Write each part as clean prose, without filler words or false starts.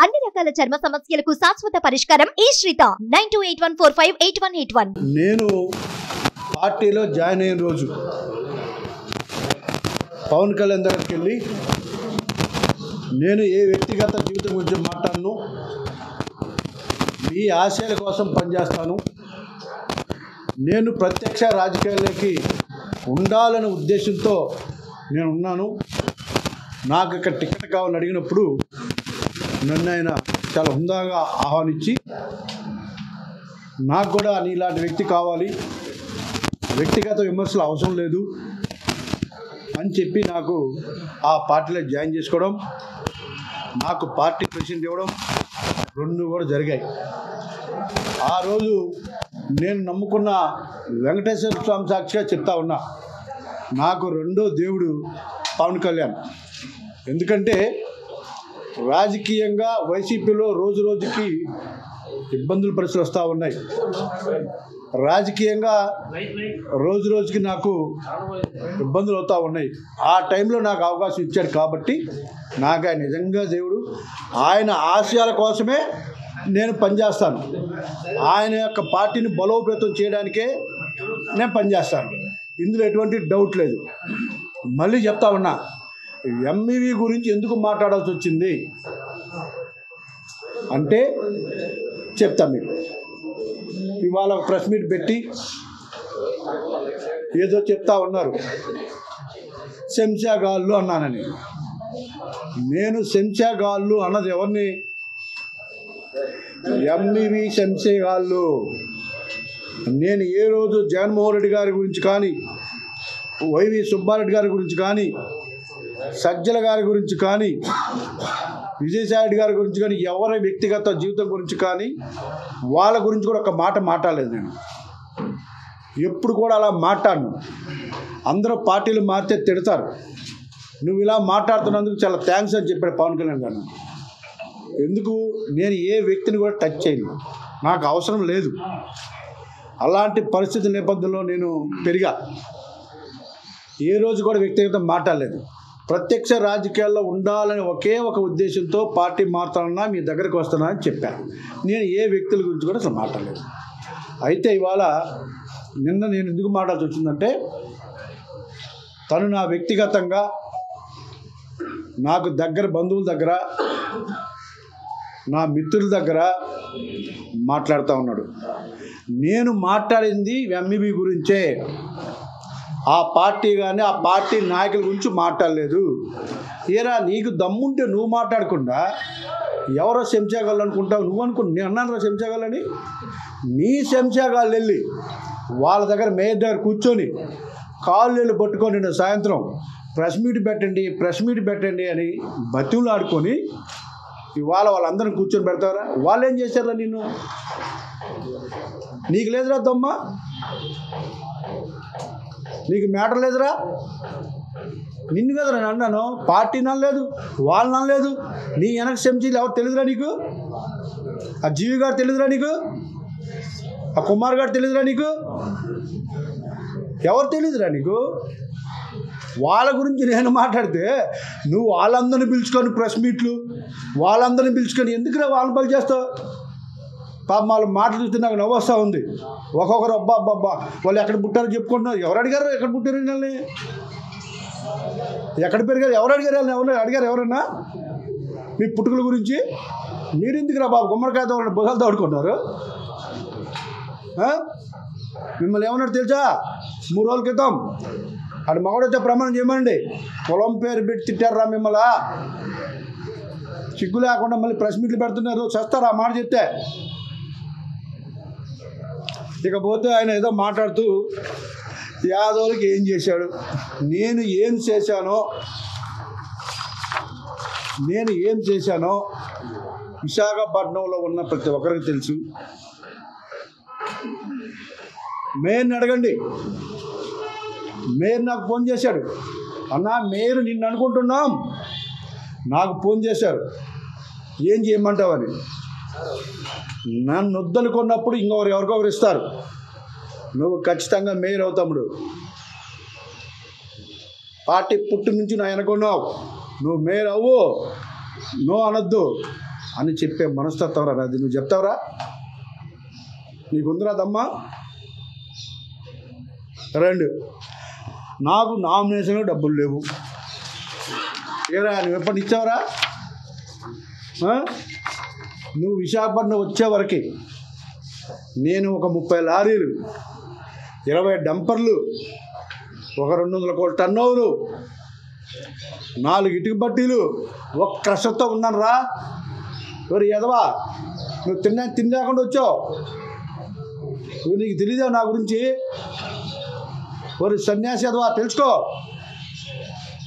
అన్ని రకాల చర్మ సమస్యలకు శాశ్వత పరిష్కారం ఈ శ్రీత 9281458181. నేను పార్టీలో జాయిన్ అయిన రోజు పవన్ కళ్యాణ్ దగ్గరికి వెళ్ళి నేను ఏ వ్యక్తిగత జీవితం గురించి మాట్లాడను, ఈ ఆశయాల కోసం పనిచేస్తాను, నేను ప్రత్యక్ష రాజకీయాల్లోకి ఉండాలనే ఉద్దేశంతో నేను ఉన్నాను, నాకు ఇక్కడ టికెట్ కావాలని అడిగినప్పుడు నన్ను ఆయన చాలా హుందాగా ఆహ్వానించి నాకు కూడా నీలాంటి వ్యక్తి కావాలి, వ్యక్తిగత విమర్శలు అవసరం లేదు అని చెప్పి నాకు ఆ పార్టీలో జాయిన్ చేసుకోవడం, నాకు పార్టీ ప్రెసిడెంట్ ఇవ్వడం రెండు కూడా జరిగాయి. ఆ రోజు నేను నమ్ముకున్న వెంకటేశ్వర స్వామి సాక్షిగా చెప్తా ఉన్నా, నాకు రెండో దేవుడు పవన్ కళ్యాణ్. ఎందుకంటే రాజకీయంగా వైసీపీలో రోజు రోజుకి ఇబ్బందుల పరిస్థితులు వస్తూ ఉన్నాయి, రాజకీయంగా రోజు రోజుకి నాకు ఇబ్బందులు అవుతూ ఉన్నాయి. ఆ టైంలో నాకు అవకాశం ఇచ్చాడు కాబట్టి నాకు ఆయన నిజంగా దేవుడు. ఆయన ఆశయాల కోసమే నేను పనిచేస్తాను, ఆయన యొక్క పార్టీని బలోపేతం చేయడానికే నేను పనిచేస్తాను, ఇందులో ఎటువంటి డౌట్ లేదు. మళ్ళీ చెప్తా ఉన్నా, ఎంఈవి గురించి ఎందుకు మాట్లాడాల్సి వచ్చింది అంటే చెప్తా మీకు. ఇవాళ ప్రెస్ మీట్ పెట్టి ఏదో చెప్తా ఉన్నారు, శంషాగాళ్ళు అన్నానని. నేను శంషాగాళ్ళు అన్నది ఎవరిని? ఎంఈవి శంషాగాళ్ళు. నేను ఏ రోజు జగన్మోహన్ రెడ్డి గారి గురించి కానీ, వైవి సుబ్బారెడ్డి గారి గురించి కానీ, సజ్జల గారి గురించి కానీ, విజయసాయి గారి గురించి కానీ, ఎవరి వ్యక్తిగత జీవితం గురించి కానీ వాళ్ళ గురించి కూడా ఒక మాట మాట్లాడలేదు. నేను ఎప్పుడు కూడా అలా మాట్లాడను. అందరూ పార్టీలు మారితే తిడతారు, నువ్వు ఇలా మాట్లాడుతున్నందుకు చాలా థ్యాంక్స్ అని చెప్పాడు పవన్ కళ్యాణ్ గారు. ఎందుకు? నేను ఏ వ్యక్తిని కూడా టచ్ చేయను, నాకు అవసరం లేదు. అలాంటి పరిస్థితి నేపథ్యంలో నేను పెరిగా. ఏ రోజు కూడా వ్యక్తిగతం మాట్లాడలేదు. ప్రత్యక్ష రాజకీయాల్లో ఉండాలని ఒకే ఒక ఉద్దేశంతో పార్టీ మారుతానన్నా, మీ దగ్గరికి వస్తానని అని చెప్పాను. నేను ఏ వ్యక్తుల గురించి కూడా అసలు మాట్లాడలేదు. అయితే ఇవాళ నిన్న నేను ఎందుకు మాట్లాడాల్సి వచ్చిందంటే, తను నా వ్యక్తిగతంగా నాకు దగ్గర బంధువుల దగ్గర, నా మిత్రుల దగ్గర మాట్లాడుతూ ఉన్నాడు. నేను మాట్లాడింది ఎంఈబీ గురించే, ఆ పార్టీ కానీ ఆ పార్టీ నాయకుల గురించి మాట్లాడలేదు. ఏరా, నీకు దమ్ముంటే నువ్వు మాట్లాడకుండా ఎవరో శంషాగాళ్ళు అనుకుంటావు, నువ్వు అనుకుంటా. నేను అన్నాను రా శంషాగాళ్ళని. నీ శంషాగాళ్ళు వెళ్ళి వాళ్ళ దగ్గర మేయర్ దగ్గర కూర్చొని కాళ్ళు వెళ్ళి పట్టుకొని నేను సాయంత్రం ప్రెస్ మీట్ పెట్టండి అని బతివులు ఆడుకొని ఇవాళ వాళ్ళందరిని కూర్చొని పెడతారా? వాళ్ళు ఏం చేశారా? నీకు లేదురా దమ్మ, నీకు మ్యాటర్ లేదురా. నిన్ను కదరా నేను అన్నాను, పార్టీ ననలేదు, వాళ్ళు ననలేదు. నీ వెనక శంచీలు ఎవరు తెలియదురా నీకు? ఆ జీవి గారు తెలియదురా నీకు? ఆ కుమార్ గారు తెలియదురా నీకు? ఎవరు తెలియదురా నీకు? వాళ్ళ గురించి నేను మాట్లాడితే నువ్వు వాళ్ళందరినీ పిలుచుకొని ప్రెస్ మీట్లు, వాళ్ళందరినీ పిలుచుకొని ఎందుకురా వాళ్ళని పని చేస్తావు? పాప వాళ్ళ మాటలు చూస్తే నాకు నవ్వు వస్తూ ఉంది. ఒక్కొక్కరు అబ్బా వాళ్ళు ఎక్కడ పుట్టారో చెప్పుకుంటున్నారు. ఎవరు అడిగారు ఎక్కడ పుట్టారు? వాళ్ళని ఎక్కడ పెరిగారు? ఎవరు అడిగారు? వాళ్ళని అడిగారు ఎవరన్నా మీ పుట్టుకల గురించి? మీరు ఎందుకురా బాబు గుమ్మడికాయతో వాళ్ళని బుధాలు తోడుకున్నారు? మిమ్మల్ని ఏమన్నాడు తెలుసా? 3 రోజుల క్రితం అటు మగడైతే ప్రమాణం చేయమండి, పొలం పేరు పెట్టి తిట్టారా మిమ్మల్ని? సిగ్గు లేకుండా మళ్ళీ ప్రెస్ మీట్లు పెడుతున్నారు, చేస్తారా ఆ మాట చెప్తే? ఇకపోతే ఆయన ఏదో మాట్లాడుతూ యాదవులకి ఏం చేశాడు, నేను ఏం చేశానో విశాఖపట్నంలో ఉన్న ప్రతి ఒక్కరికి తెలుసు. మేయర్ని అడగండి. మేయర్ నాకు ఫోన్ చేశాడు, అన్నా మేయర్ నిన్ను అనుకుంటున్నాం, నాకు ఫోన్ చేశారు ఏం చేయమంటావని. నన్ను వద్దనుకున్నప్పుడు ఎవరికొకరు ఇస్తారు, నువ్వు ఖచ్చితంగా మేయర్ అవుతాముడు. పార్టీ పుట్టి నుంచి నా అనుకున్నావు, నువ్వు మేయర్ అవ్వు, నో అనొద్దు. అని చెప్పే మనస్తత్వం రా అది. నువ్వు చెప్తావురా? నీకుందిరా దమ్మా? రెండు, నాకు నామినేషన్లో డబ్బులు లేవు. ఏరా నువ్వు ఎప్పటి ఇచ్చావురా? నువ్వు విశాఖపట్నం వచ్చే వరకు నేను ఒక 30 లారీలు, 20 డంపర్లు, ఒక 200 కోట్ల టర్నోవరు, 4 ఇటుక బట్టీలు, ఒక క్రషర్తో ఉన్నాను రా. ఎవరు ఎదవా? నువ్వు తినలేకుండా వచ్చావు. నువ్వు నీకు తెలియదా నా గురించి? ఎవరు సన్యాసి ఎదవా? తెలుసుకో.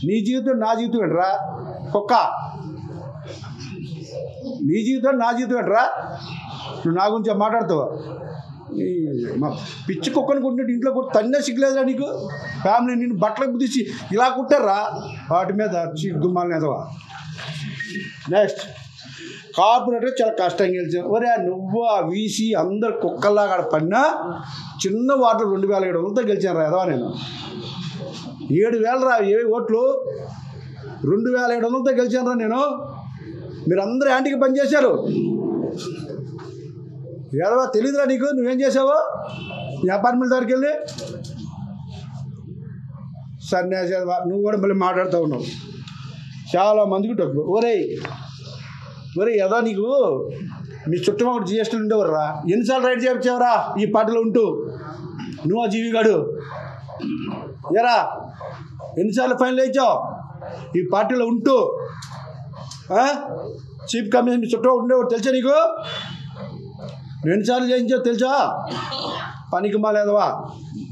నీ జీవితం నా జీవితం ఏంట్రా కుక్క? నీ జీవితం నా జీవితం ఏంట్రా? నువ్వు నా గురించి మాట్లాడుతావా? మా పిచ్చి కుక్కని కొట్టినట్టు ఇంట్లో కొట్టి తన్నే సిగ్గులేదురా నీకు? ఫ్యామిలీ నేను బట్టలకు తీసి ఇలా కుట్టారా వాటి మీద సిగ్గుమాలని ఎదవా. నెక్స్ట్, కార్పొరేటర్ చాలా కష్టంగా గెలిచాను. ఒరే నువ్వు ఆ వీసీ అందరు కుక్కల్లాగా అక్కడ పడినా చిన్న వాటర్ 2700తో గెలిచాను రా ఎదవా. నేను 7,000 రా ఓట్లు, 2700తో గెలిచాను రా నేను. మీరు అందరూ యాంటీకి పనిచేశారు. ఎదవా తెలియదురా నీకు? నువ్వేం చేసావో నీ అపార్ట్మెంట్ దగ్గరికి వెళ్ళి? సన్యాసి ఎదవా నువ్వు కూడా మళ్ళీ మాట్లాడుతూ ఉన్నావు. చాలా మందికి డబ్బు. ఒరే ఎదవా నీకు మీ చుట్టూ ఒకటి జిఎస్టీలు ఉండేవర్రా. ఎన్నిసార్లు రైడ్ చేయించావరా ఈ పార్టీలో ఉంటూ? నువ్వు ఆ జీవిగాడు ఎరా ఎన్నిసార్లు ఫైనల్ వేయించావు ఈ పార్టీలో ఉంటూ? చీఫ్ కమిషనర్ మీ చుట్టూ ఉండేవాడు తెలుసా నీకు? ఎన్నిసార్లు చేయించావు తెలుసా? పనికి మాలేదవా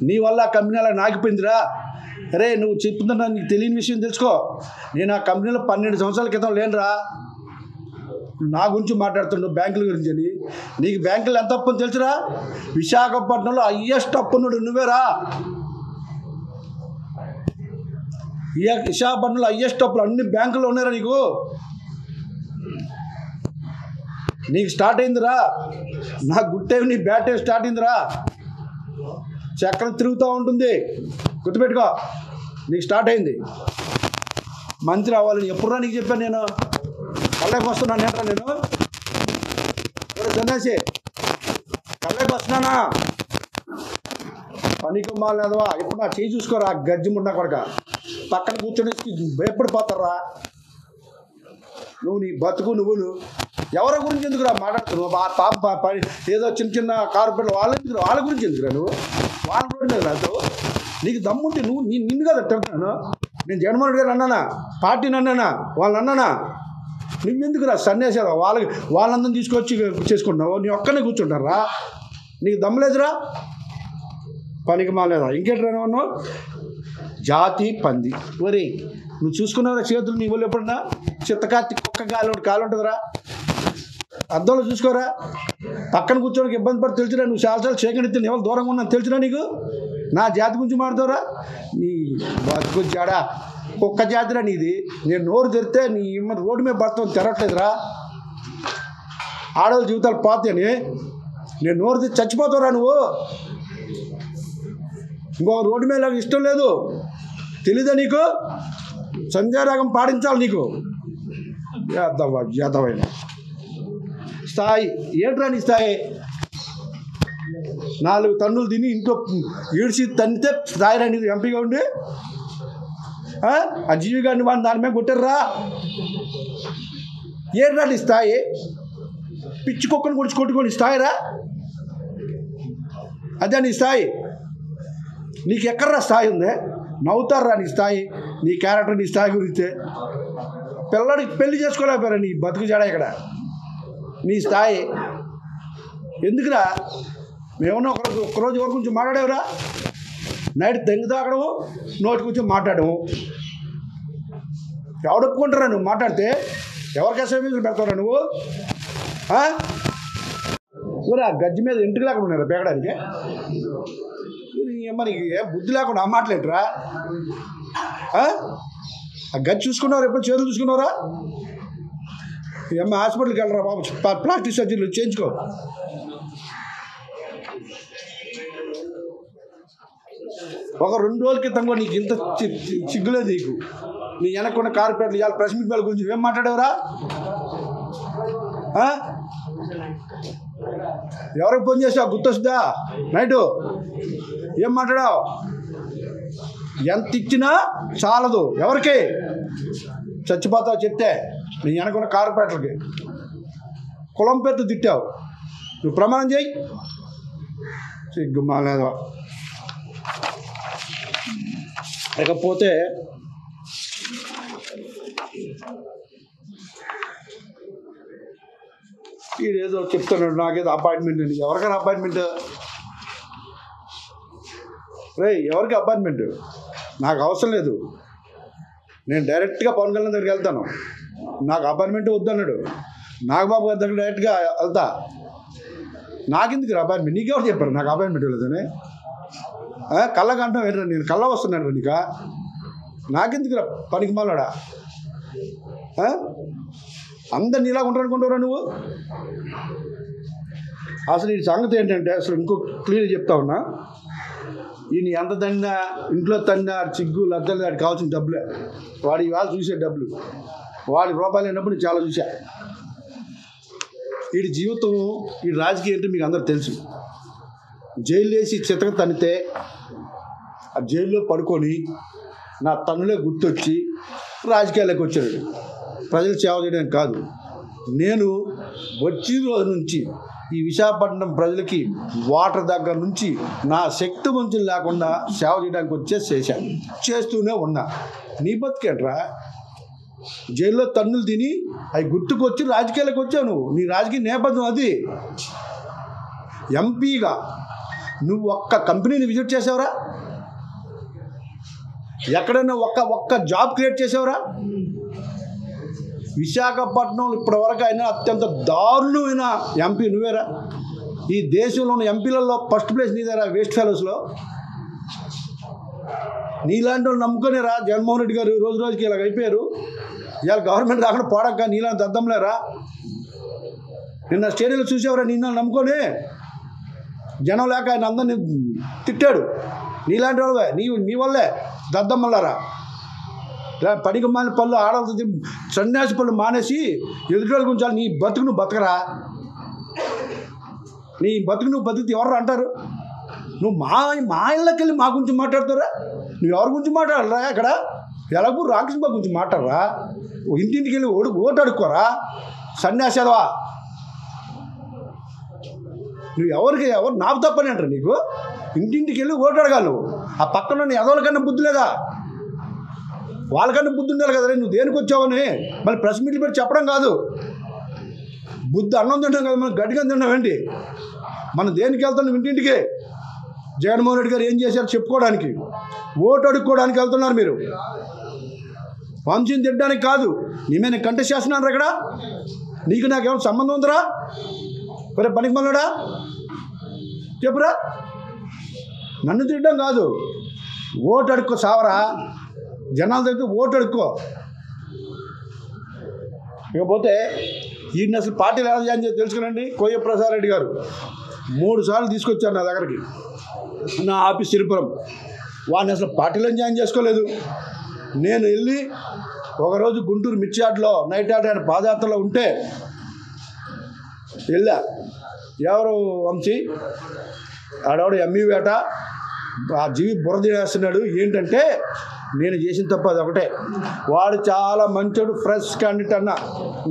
నీ వల్ల ఆ కంపెనీ అలా నాకిపోయిందిరా. అరే నువ్వు చెప్తున్నా నీకు తెలియని విషయం తెలుసుకో. నేను ఆ కంపెనీలో 12 సంవత్సరాల క్రితం లేనురా. నా గురించి మాట్లాడుతున్నావు బ్యాంకుల గురించి అని. నీకు బ్యాంకులు ఎంత అప్పు అని తెలుసురా? విశాఖపట్నంలో హయ్యెస్ట్ అప్పున్నాడు నువ్వేరా. విశాఖపట్నంలో హయ్యెస్ట్ అప్పులు అన్ని బ్యాంకుల్లో ఉన్నారా నీకు? నీకు స్టార్ట్ అయిందిరా. నా గుడ్ టైం నీ బ్యాడ్ టైం స్టార్ట్ అయిందిరా. చక్రం తిరుగుతూ ఉంటుంది, గుర్తుపెట్టుకో. నీకు స్టార్ట్ అయింది. మంత్రి అవ్వాలని ఎప్పుడురా నీకు చెప్పాను నేను? కళ్ళకి వస్తున్నాను ఏంట్రా నేను? సన్యాసి కళ్ళకి వస్తున్నానా? పనికి మాలేదవా ఇప్పుడు నా చేయి చూసుకోరా. గజ్జి మున్నా కొడక పక్కన కూర్చొని భయపడిపోతారా నువ్వు. నీ బతుకు నువ్వులు ఎవరి గురించి ఎందుకురా మాట్లాడుతున్నావు? ఆ పాప ఏదో చిన్న కార్పొరేట్లు వాళ్ళ గురించి ఎందుకురా నువ్వు? వాళ్ళ గురించి రాదు. నీకు దమ్ముంటే నువ్వు నిన్ను కదా చెప్తాను. నేను జగన్మోహన్ రెడ్డి గారు అన్నానా? పార్టీని అన్నానా? వాళ్ళని అన్నానా? నువ్వెందుకురా సన్యాసారా? వాళ్ళందరినీ తీసుకొచ్చి చేసుకుంటున్నావు. నీ ఒక్కనే కూర్చుంటారా? నీకు దమ్ములేదురా? పనికి మాలేదా? ఇంకేంటి రాను? జాతి పంది. ఒరే నువ్వు చూసుకున్నావురా చేతులు నీ వాళ్ళు ఎప్పుడన్నా? చిత్తకార్తి కుక్క కాలు ఉంటుందిరా. అద్దంలో చూసుకోరా. పక్కన కూర్చోడానికి ఇబ్బంది పడి తెలుసురా. నువ్వు చాలాసార్లు సేకరిస్తే ఎవరు దూరంగా ఉన్నాను తెలుసురా నీకు? నా జాతి గురించి మాట్లాడతావురా? నీ బతుకు జాడా కుక్క జాతిరా నీది. నేను నోరు తెరితే నీ రోడ్డు మీద పడతాను తెరట్లేదురా. ఆడవాళ్ళ జీవితాలు పోతాయని నేను నోరు తెచ్చి చచ్చిపోతావురా నువ్వు. ఇంకో రోడ్డు మీద ఇష్టం లేదు తెలీదా నీకు? సంధ్యారాగం పాటించాలి నీకు. యాదవైన స్థాయి ఏంట్రా నీ స్థాయి? 4 తన్నులు తిని ఇంట్లో ఈడ్చి తన్నితే స్థాయి రా నీది. ఎంపీగా ఉండి ఆ జీవి గారిని వాళ్ళు దాని మీద కొట్టారా? ఏంట్రా నీ స్థాయి? పిచ్చి కుక్కను కొడిచి కొట్టుకొని స్థాయిరా? అదే నీ స్థాయి? నీకు ఎక్కడరా స్థాయి ఉంది? నవ్వుతారా నీ స్థాయి, నీ క్యారెక్టర్, నీ స్థాయి గురించి? పిల్లడికి పెళ్లి చేసుకోలేకపోయారా నీ బతుకు జాడా ఇక్కడ? నీ స్థాయి ఎందుకురా? మేమన్నా ఒక్కరోజు ఎవరి గురించి మాట్లాడేవరా? నైట్ తెంగి తాగడము, నోటి గురించి మాట్లాడము. ఎవడు ఒప్పుకుంటారా నువ్వు మాట్లాడితే? ఎవరికి అసైన్మెంట్లు పెడతావురా నువ్వు? ఊరే ఆ గజ్జి మీద ఇంటికి లేకుండా ఉన్నారా పేగడానికి? మనకి ఏ బుద్ధి లేకుండా ఆ మాటలేట్రా? ఆ గజ్జి చూసుకున్నారా? ఎప్పుడు చేతులు చూసుకున్నారా? ఏమన్నా హాస్పిటల్కి వెళ్ళరా బాబు, ప్లాస్టిక్ సర్జరీలు చేయించుకో. ఒక 2 రోజుల క్రితం కూడా నీకు ఇంత సిగ్గులేదు నీకు? నీ వెనక్కున్న కార్పొరేట్లు ఇవాళ ప్రెస్ మీట్ వాళ్ళ గురించి ఏం మాట్లాడేవరా? ఎవరికి ఫోన్ చేసావు గుర్తొస్తుందా? నైటు ఏం మాట్లాడావు? ఎంత ఇచ్చినా చాలదు. ఎవరికి చచ్చిపోతావు చెప్తే నీ వెనకున్న కార్పొరేటర్కి కులం పేరుతో తిట్టావు. నువ్వు ప్రమాణం చేయి. సిగ్గుమా లేదా? లేకపోతే ఈడేదో చెప్తున్నాడు, నాకేదో అపాయింట్మెంట్ అండి. ఎవరికైనా అపాయింట్మెంట్? ఎవరికి అపాయింట్మెంట్? నాకు అవసరం లేదు. నేను డైరెక్ట్గా పవన్ కళ్యాణ్ దగ్గరికి వెళ్తాను. నాకు అపాయింట్మెంట్ వద్దన్నాడు. నాగబాబు గారి దగ్గర డైరెక్ట్గా వెళ్తా. నాకెందుకు అపాయింట్మెంట్? నీకెవరు చెప్పారు నాకు అపాయింట్మెంట్ లేదని? కళ్ళకంటాం ఏంటంటే నేను కళ్ళ వస్తున్నాను నీకా? నాకెందుకు పనికి మాలాడా? అందరు నీలాగా ఉంటారు అనుకుంటారా నువ్వు? అసలు ఈ సంగతి ఏంటంటే, అసలు ఇంకో క్లియర్ చెప్తా ఉన్నా, ఈయన ఎంత తన్నా, ఇంట్లో తన్నా, చిగ్గు లద్దలు వాడికి కావాల్సిన డబ్బులే. వాడు ఇవాళ చూసే డబ్బులు, వాడి రూపాయలు అయినప్పుడు నేను చాలా చూసా. వీడి జీవితం, ఈ రాజకీయం ఏంటో మీకు అందరూ తెలుసు. జైలు వేసి చితక తన్నితే ఆ జైల్లో పడుకొని నా తన్నులే గుర్తొచ్చి రాజకీయాలకు వచ్చాడు. ప్రజలు సేవ చేయడానికి కాదు. నేను వచ్చిన రోజు నుంచి ఈ విశాఖపట్నం ప్రజలకి వాటర్ దగ్గర నుంచి నా శక్తి వంచులు లేకుండా సేవ చేయడానికి చేశాను, చేస్తూనే ఉన్నా. నీ బతికేంట్రా? జైల్లో తన్నులు తిని అవి గుర్తుకొచ్చి రాజకీయాలకు వచ్చావు నువ్వు. నీ రాజకీయ నేపథ్యం అది. ఎంపీగా నువ్వు ఒక్క కంపెనీని విజిట్ చేసావురా? ఎక్కడైనా ఒక్క జాబ్ క్రియేట్ చేసావురా? విశాఖపట్నంలో ఇప్పటివరకు అయినా అత్యంత దారుణమైన ఎంపీ నువ్వేరా. ఈ దేశంలో ఉన్న ఎంపీలలో ఫస్ట్ ప్లేస్ నీదేరా, వేస్ట్ ఫెలోస్లో. నీలాంటి వాళ్ళు నమ్ముకునేరా జగన్మోహన్ రెడ్డి గారు రోజు రోజుకి ఇలాగ అయిపోయారు. ఇవాళ గవర్నమెంట్ రాకుండా పోడాక నీలాంటి దద్దంలేరా. నిన్న స్టేడియంలో చూసేవరా నిన్న నమ్ముకొని? జనం లేక ఆయన అందరినీ తిట్టాడు. నీలాంటి వాళ్ళవే, నీ వల్లే దద్దమ్మలారా. పడికి మాని పళ్ళు ఆడవుతుంది, సన్యాసి పళ్ళు మానేసి ఎదుటి గురించి నీ బతుకు నువ్వు బతకరా. నీ బతుకు నువ్వు బతికితే ఎవరు అంటారు? నువ్వు మా ఇళ్ళకి వెళ్ళి మా గురించి మాట్లాడుతారా? నువ్వు ఎవరి గురించి మాట్లాడరా? అక్కడ ఎలాగూ రామకృష్ణ గురించి మాట్లాడరా? ఇంటింటికి వెళ్ళి ఓటు అడుక్కోరా సన్యాసాలవా? నువ్వు ఎవరు నాకు తప్పని అంటారు నీకు? ఇంటింటికి వెళ్ళి ఓటు అడగాలి నువ్వు. ఆ పక్కన ఎదవలకన్నా బుద్ధి లేదా? వాళ్ళకన్నా బుద్ధి ఉండాలి కదా. నువ్వు దేనికి వచ్చావని మళ్ళీ ప్రెస్ మీట్లు పెట్టి చెప్పడం కాదు. బుద్ధి అన్నం తింటాం కదా, మనం గట్టిగా తిన్నామేంటి? మనం దేనికి వెళ్తాం? ఇంటింటికి జగన్మోహన్ రెడ్డి గారు ఏం చేశారు చెప్పుకోవడానికి, ఓటు అడుక్కోవడానికి వెళ్తున్నారు మీరు. వంశీని తిట్టడానికి కాదు. నేనే కంటెస్ట్ చేస్తున్నాను ఇక్కడ. నీకు నాకేమైనా సంబంధం ఉందిరా? మరి పనికి మళ్ళాడా చెప్పురా. నన్ను తిట్టడం కాదు, ఓటు అడుక్కో సావరా. జనాల దగ్గర ఓటు అడుక్కో. ఇకపోతే ఈయన అసలు పార్టీలు ఎలా జాయిన్ చేసి తెలుసుకునండి. కోయ్య ప్రసాద్ రెడ్డి గారు 3 సార్లు తీసుకొచ్చారు నా దగ్గరికి, నా ఆఫీస్ తిరుపురం. వాడిని అసలు పార్టీలో జాయిన్ చేసుకోలేదు. నేను వెళ్ళి ఒకరోజు గుంటూరు మిర్చియాడ్లో నైట్ ఆట ఆయన పాదయాత్రలో ఉంటే వెళ్ళా. ఎవరు వంశీ ఆడవాడు ఎంఈ వేట ఆ జీవి బురద వేస్తున్నాడు. ఏంటంటే నేను చేసిన తప్పు అది ఒకటే. వాడు చాలా మంచోడు, ఫ్రెష్ క్యాండిడేట్ అన్న.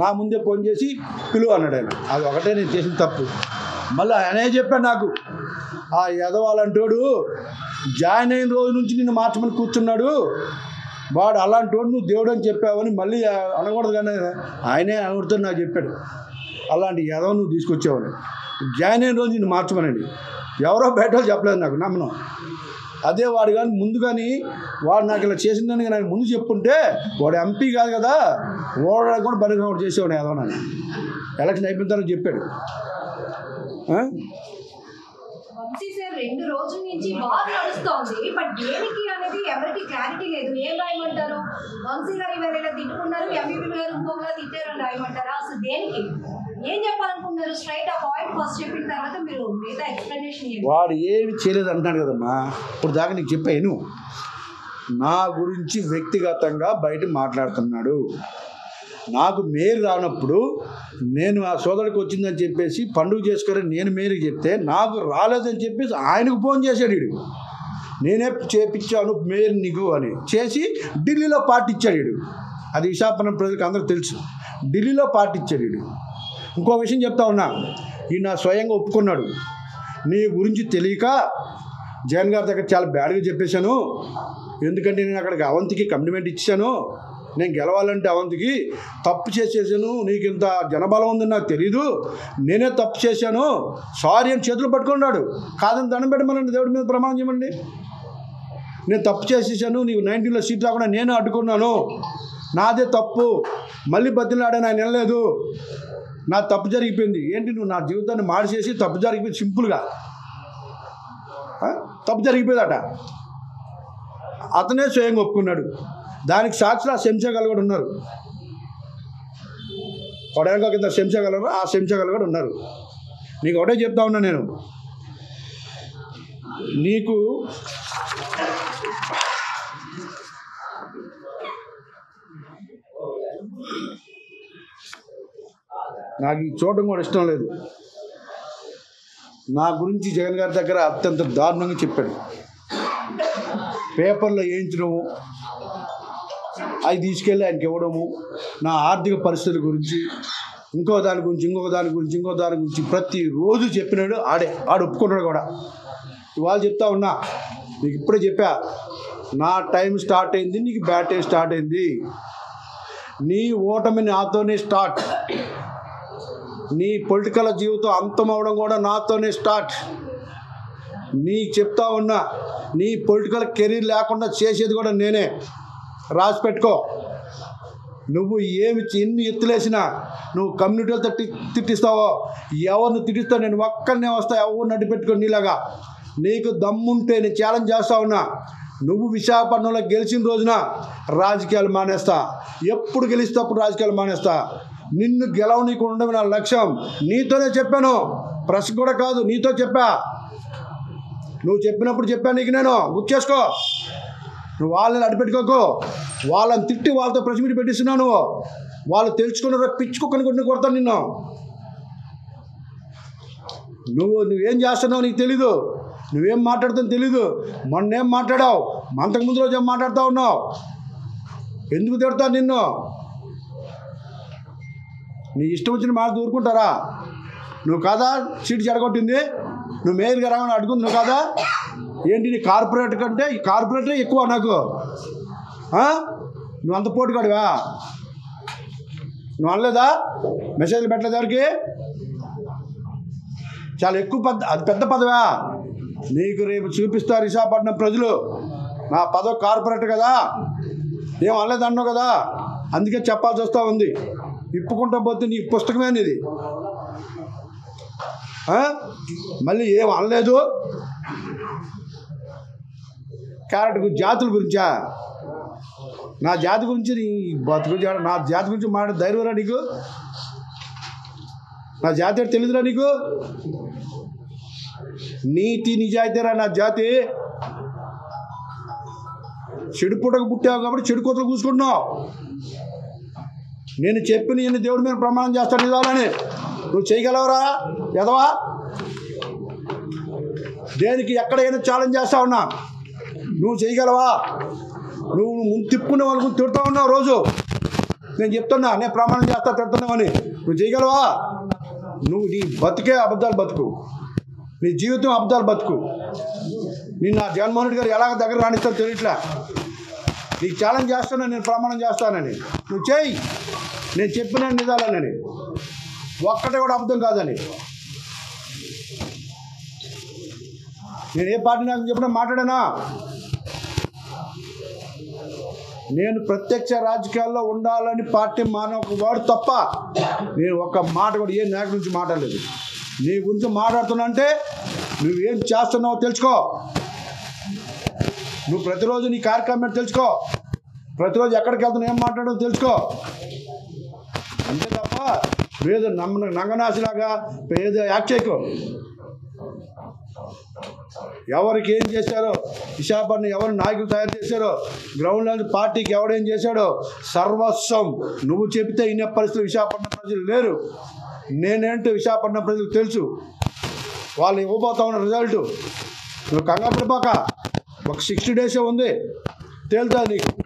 నా ముందే ఫోన్ చేసి పిలువ అన్నాడు ఆయన. అది ఒకటే నేను చేసిన తప్పు. మళ్ళీ ఆయనే చెప్పాడు నాకు, ఆ ఎదవాలంటోడు జాయిన్ అయిన రోజు నుంచి నిన్ను మార్చమని కూర్చున్నాడు, వాడు అలాంటి వాడు నువ్వు దేవుడు అని చెప్పావని మళ్ళీ అనకూడదు. కానీ ఆయనే అనకూడదు నాకు చెప్పాడు. అలాంటి ఎదవ నువ్వు తీసుకొచ్చావని, జాయిన్ అయిన రోజు నిన్ను మార్చమనండి. ఎవరో బయట చెప్పలేదు నాకు, నమ్మను. అదే వాడు కానీ ముందు కానీ వాడు నాకు ఇలా చేసిందని నాకు ముందు చెప్పుంటే వాడు ఎంపీ కాదు కదా, ఓడడానికి కూడా పని ఒకటి చేసేవాడు ఏదో. నన్ను ఎలక్షన్ అయిపోయిన తర్వాత చెప్పాడు. వంశీ సార్ 2 రోజుల నుంచి వార్ నడుస్తోంది, బట్ దేనికి అనేది ఎవరికి క్లారిటీ లేదు. ఏం రాయమంటారు? వంశీ గారు ఎవరైనా తిట్టుకున్నారు, ఎంపీ గారు ఇంకొకలా తిట్టారని రాయమంటారా? అసలు దేనికి ఏం చెప్పాలనుకున్నారు? స్ట్రైట్ ఆ పాయింట్ ఫస్ట్ చెప్పిన తర్వాత మీరు మిగతా ఎక్స్ప్లెనేషన్. వాడు ఏమి చేయలేదు అంటున్నాడు కదమ్మా. ఇప్పుడు దాకా నీకు చెప్పాను, నా గురించి వ్యక్తిగతంగా బయట మాట్లాడుతున్నాడు. నాకు మేయర్ రానప్పుడు నేను ఆ సోదరుడికి వచ్చిందని చెప్పేసి పండుగ చేసుకొని నేను మేయర్కి చెప్తే నాకు రాలేదని చెప్పేసి ఆయనకు ఫోన్ చేశాడు వీడు. నేనే చేపించాను మేయర్ నీకు అని చేసి ఢిల్లీలో పార్టీ ఇచ్చాడు వీడు. అది విశాఖపట్నం ప్రజలకు అందరూ తెలుసు. ఢిల్లీలో పార్టీ ఇచ్చాడు వీడు. ఇంకో విషయం చెప్తా ఉన్నా, ఈయన స్వయంగా ఒప్పుకున్నాడు. నీ గురించి తెలియక జగన్ గారి దగ్గర చాలా బ్యాడ్గా చెప్పేశాను. ఎందుకంటే నేను అక్కడికి అవంతికి కమిట్మెంట్ ఇచ్చాను, నేను గెలవాలంటే అవంతికి తప్పు చేసేసాను, నీకు ఇంత జనబలం ఉందని నాకు తెలీదు, నేనే తప్పు చేశాను, సారీ అని చేతులు పట్టుకున్నాడు. కాదని దండం పెట్టమనండి, దేవుడి మీద ప్రమాణం చేయమండి. నేను తప్పు చేసేసాను, నీకు 19లో సీట్ రాకుండా నేనే అడ్డుకున్నాను, నాదే తప్పు, మళ్ళీ బతిలాడాను, ఆయన వెళ్ళలేదు, నా తప్పు జరిగిపోయింది. ఏంటి నువ్వు నా జీవితాన్ని మార్చేసి తప్పు జరిగిపోయింది, సింపుల్గా తప్పు జరిగిపోయిందట. అతనే స్వయంగా ఒప్పుకున్నాడు. దానికి సాక్షులు ఆ శంషాగాలు కూడా ఉన్నారు. కొడయాంగా కింద శంషాగాలు, ఆ శంషాగాలు కూడా ఉన్నారు. నీకు ఒకటే చెప్తా ఉన్నా, నేను నీకు నాకు ఈ చూడడం కూడా ఇష్టం లేదు. నా గురించి జగన్ గారి దగ్గర అత్యంత దారుణంగా చెప్పాడు. పేపర్లో వేయించడము, అవి తీసుకెళ్ళి ఆయనకి ఇవ్వడము, నా ఆర్థిక పరిస్థితుల గురించి, ఇంకో దాని గురించి ప్రతిరోజు చెప్పినాడు. ఆడు ఒప్పుకున్నాడు కూడా. ఇవాళ చెప్తా ఉన్నా, నీకు ఇప్పుడే చెప్పా, నా టైం స్టార్ట్ అయింది, నీకు బ్యాడ్ టైం స్టార్ట్ అయింది. నీ ఓటమి నాతోనే స్టార్ట్, నీ పొలిటికల్ జీవితం అంతం అవడం కూడా నాతోనే స్టార్ట్. నీకు చెప్తా ఉన్నా, నీ పొలిటికల్ కెరీర్ లేకుండా చేసేది కూడా నేనే. రాసి పెట్టుకో. నువ్వు ఎన్ని ఎత్తులేసినా, నువ్వు కమ్యూనిటీలతో తిట్టిస్తావో, ఎవరిని తిట్టిస్తావు, నేను ఒక్కరినే వస్తా, ఎవరిని అడ్డు పెట్టుకో. నీలాగా నీకు దమ్ముంటే నేను ఛాలెంజ్ చేస్తా ఉన్నా, నువ్వు విశాఖపట్నంలో గెలిచిన రోజున రాజకీయాలు మానేస్తా. ఎప్పుడు గెలిస్తే అప్పుడు రాజకీయాలు మానేస్తా. నిన్ను గెలవనీకు ఉండడం నా లక్ష్యం. నీతోనే చెప్పాను, ప్రెస్ కూడా కాదు, నీతో చెప్పా. నువ్వు చెప్పినప్పుడు చెప్పాను నీకు, నేను గుర్తు చేసుకో. నువ్వు వాళ్ళని అడ్డుపెట్టుకోకు. వాళ్ళని తిట్టి వాళ్ళతో ప్రెస్ మీట్ పెట్టిస్తున్నావు. వాళ్ళు తెలుసుకున్న పిచ్చుకుక్కని కొట్టి కొడతాను నిన్ను. నువ్వేం చేస్తున్నావు నీకు తెలీదు, నువ్వేం మాట్లాడుతావు తెలీదు. మొన్నేం మాట్లాడావు, అంతకుముందు రోజు ఏం మాట్లాడుతూ ఉన్నావు. ఎందుకు తిడతావు నిన్ను? నీ ఇష్టం వచ్చిన మాట ఊరుకుంటారా? నువ్వు కాదా సీటు చెడగొట్టింది, నువ్వు మేయర్గా రావని అడుగుంది నువ్వు కాదా? ఏంటి నీ కార్పొరేటర్ కంటే ఈ కార్పొరేటరే ఎక్కువ నాకు? నువ్వు అంత పోటీగాడివా? నువ్వు అనలేదా? మెసేజ్లు పెట్టలేదు ఎవరికి? చాలా ఎక్కువ అది పెద్ద పదవా? నీకు రేపు చూపిస్తారు విశాఖపట్నం ప్రజలు. నా పదవి కార్పొరేటర్ కదా, ఏం అనలేదు అన్నావు కదా, అందుకే చెప్పాల్సి వస్తూ ఉంది. ఇప్పుకుంటా పోతే నీ పుస్తకమే అనేది. మళ్ళీ ఏం అనలేదు. క్యారెట్ జాతుల గురించా? నా జాతి గురించి నీ బతుకు, నా జాతి గురించి మాట ధైర్యరా నీకు? నా జాతి తెలియదురా నీకు? నీతి నిజాయితీరా నా జాతి. చెడు పుట్టకు పుట్టావు కాబట్టి చెడు కోతలు కూసుకుంటున్నావు. నేను చెప్పి నేను దేవుడి మీద ప్రమాణం చేస్తాను నిజాలని. నువ్వు చేయగలవరా ఎదవా? దేనికి ఎక్కడైనా ఛాలెంజ్ చేస్తా ఉన్నా, నువ్వు చేయగలవా? నువ్వు ముందు తిప్పుకునే వాళ్ళకు తిడుతూ ఉన్నావు రోజు. నేను చెప్తున్నా, నేను ప్రమాణం చేస్తా తిడుతున్నావని. నువ్వు చేయగలవా? నువ్వు నీ బతికే అబద్ధాలు బతుకు, నీ జీవితం అబద్ధాలు బతుకు. నేను నా జగన్మోహన్ రెడ్డి గారు ఎలాగ దగ్గర రాణిస్తారో తెలియట్లే. నీకు ఛాలెంజ్ చేస్తాను, నేను ప్రమాణం చేస్తానని. నువ్వు చేయి, నేను చెప్పిన నిజాలనని, ఒక్కటే కూడా అబద్ధం కాదని. నేను ఏ పార్టీ నాకు చెప్పినా మాట్లాడానా? నేను ప్రత్యక్ష రాజకీయాల్లో ఉండాలని పార్టీ మానవ వాడు తప్ప నేను ఒక్క మాట కూడా ఏ నాయకుడి గురించి మాట్లాడలేదు. నీ గురించి మాట్లాడుతున్నా అంటే నువ్వేం చేస్తున్నావో తెలుసుకో. నువ్వు ప్రతిరోజు నీ కార్యక్రమం తెలుసుకో, ప్రతిరోజు ఎక్కడికి వెళ్తున్నా ఏం మాట్లాడో తెలుసుకో. అంతే తప్ప ఏదో నంగనాశిలాగా ఏదో యాక్ట్ చేయకు. ఎవరికి ఏం చేశారో, విశాఖపట్నం ఎవరు నాయకులు తయారు చేశారో, గ్రౌండ్ లెవెల్ పార్టీకి ఎవడేం చేశాడో సర్వస్వం నువ్వు చెబితే ఇన్న పరిస్థితులు విశాఖపట్నం ప్రజలు లేరు. నేనేంటో విశాఖపట్నం ప్రజలకు తెలుసు. వాళ్ళు ఇవ్వబోతా ఉన్న రిజల్ట్. నువ్వు కంగారు పడిపోక, ఒక 60 days ఉంది, తేలుతా నీకు.